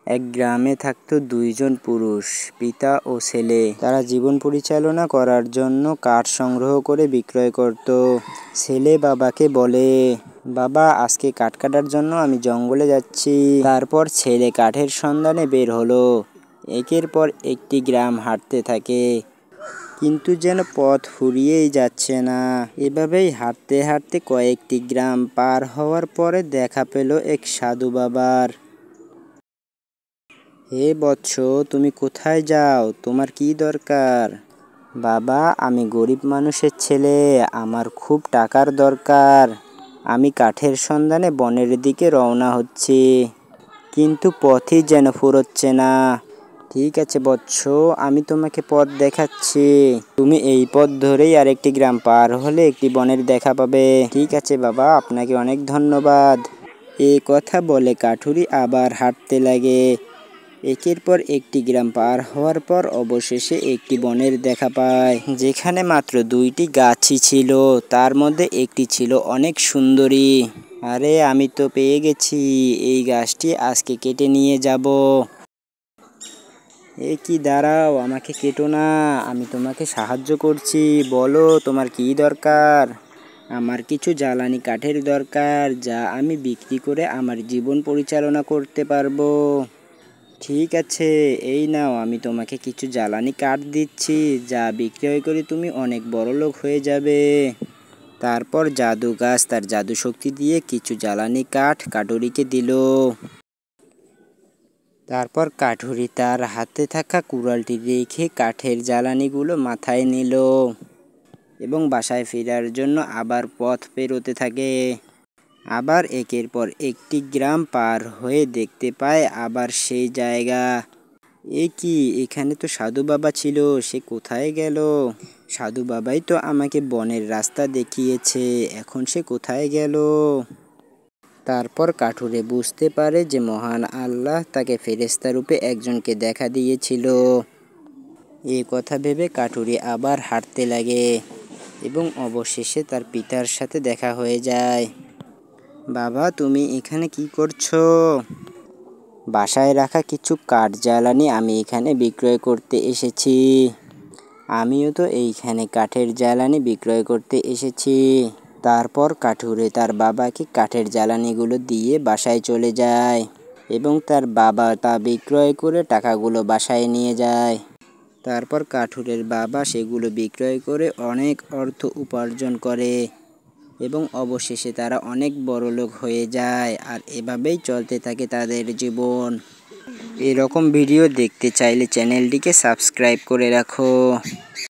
এক গ্রামে থাকতো দুইজন পুরুষ, পিতা ও ছেলে। তারা জীবন পরিচালনা করার জন্য কাঠ সংগ্রহ করে বিক্রয় করত। ছেলে বাবাকে বলে, বাবা, আজকে কাঠ কাটার জন্য আমি জঙ্গলে যাচ্ছি। তারপর ছেলে কাঠের সন্ধানে বের হলো। একের পর একটি গ্রাম হাঁটতে থাকে, কিন্তু যেন পথ ফুরিয়েই যাচ্ছে না। এভাবেই হাঁটতে হাঁটতে কয়েকটি গ্রাম পার হওয়ার পরে দেখা পেল এক সাধু বাবার। হে বৎস, তুমি কোথায় যাও? তোমার কি দরকার? বাবা, আমি গরিব মানুষের ছেলে, আমার খুব টাকার দরকার। আমি কাঠের সন্ধানে বনের দিকে রওনা হচ্ছি, কিন্তু পথই যেন ফুরোচ্ছে না। ঠিক আছে বৎস, আমি তোমাকে পথ দেখাচ্ছি। তুমি এই পথ ধরেই আরেকটি গ্রাম পার হলে একটি বনের দেখা পাবে। ঠিক আছে বাবা, আপনাকে অনেক ধন্যবাদ। এই কথা বলে কাঠুরি আবার হাঁটতে লাগে। একের পর একটি গ্রাম পার হওয়ার পর অবশেষে একটি বনের দেখা পায়, যেখানে মাত্র দুইটি গাছই ছিল। তার মধ্যে একটি ছিল অনেক সুন্দরী। আরে, আমি তো পেয়ে গেছি, এই গাছটি আজকে কেটে নিয়ে যাব। কি, দাঁড়াও, আমাকে কেটো না, আমি তোমাকে সাহায্য করছি। বলো, তোমার কি দরকার? আমার কিছু জ্বালানি কাঠের দরকার, যা আমি বিক্রি করে আমার জীবন পরিচালনা করতে পারবো। ঠিক আছে, এই নাও, আমি তোমাকে কিছু জ্বালানি কাঠ দিচ্ছি, যা বিক্রয় করে তুমি অনেক বড়লোক হয়ে যাবে। তারপর জাদু গাছ তার জাদু শক্তি দিয়ে কিছু জ্বালানি কাঠ কাঠুরিকে দিল। তারপর কাঠুরি তার হাতে থাকা কুড়ালটি রেখে কাঠের জ্বালানিগুলো মাথায় নিল এবং বাসায় ফেরার জন্য আবার পথ পেরোতে থাকে। আবার একের পর একটি গ্রাম পার হয়ে দেখতে পায় আবার সেই জায়গা। কি, এখানে তো সাধু বাবা ছিল, সে কোথায় গেল? সাধু বাবাই তো আমাকে বনের রাস্তা দেখিয়েছে, এখন সে কোথায় গেল? তারপর কাঠুরে বুঝতে পারে যে মহান আল্লাহ তাকে ফেরেশতা রূপে একজনকে দেখা দিয়েছিল। এই কথা ভেবে কাঠুরে আবার হাঁটতে লাগে এবং অবশেষে তার পিতার সাথে দেখা হয়ে যায়। বাবা, তুমি এখানে কি করছো? বাসায় রাখা কিছু কাঠ জ্বালানি আমি এখানে বিক্রয় করতে এসেছি। আমিও তো এইখানে কাঠের জ্বালানি বিক্রয় করতে এসেছি। তারপর কাঠুরে তার বাবাকে কাঠের জ্বালানিগুলো দিয়ে বাসায় চলে যায় এবং তার বাবা তা বিক্রয় করে টাকাগুলো বাসায় নিয়ে যায়। তারপর কাঠুরের বাবা সেগুলো বিক্রয় করে অনেক অর্থ উপার্জন করে এবং অবশেষে তারা অনেক বড়লোক হয়ে যায়, আর এভাবেই চলতে থাকে তাদের জীবন। এরকম ভিডিও দেখতে চাইলে চ্যানেলটিকে সাবস্ক্রাইব করে রাখো।